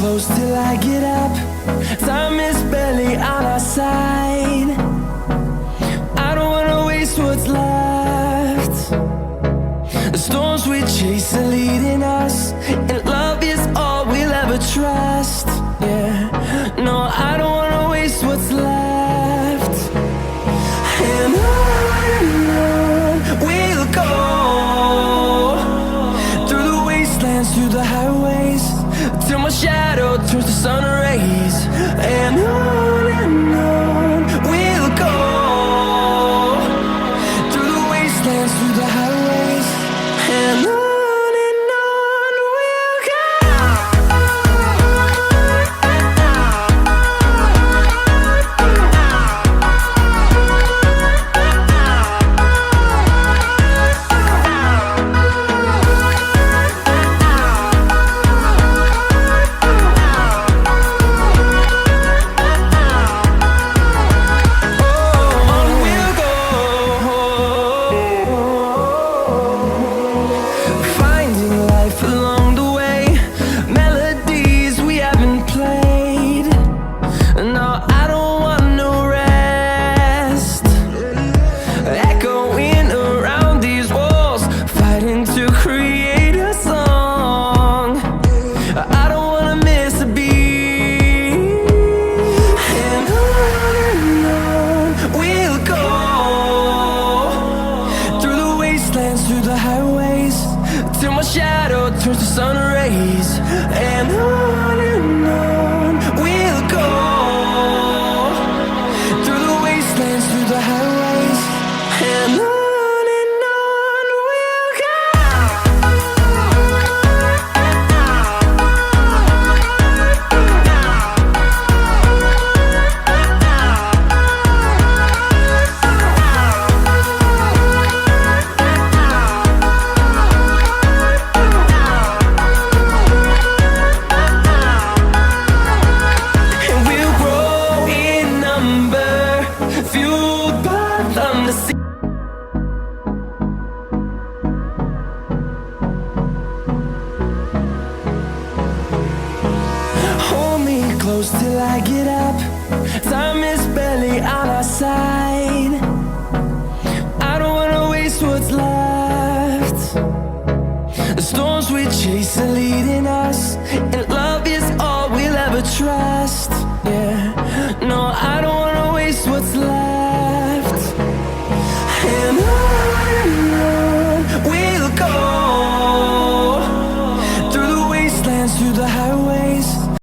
close till I get up. Time is barely on our side. I don't wanna waste what's left. The storms we chase are leading us, and love is all we'll ever trust. Yeah, no, I don't wanna waste what's left. And on we'll go, through the wastelands, through the highways, till my shadow turns to sun rays. And on we'll go, through the wastelands, through the highways, and on we'll go. Through the highways, till my shadow turns to sun rays. And on we'll go, through the wastelands, through the highways, and on we'll go. Fueled by them to see. Hold me close till I get up. Time is barely on our side. I don't wanna waste what's left. The storms we chase are leading us, and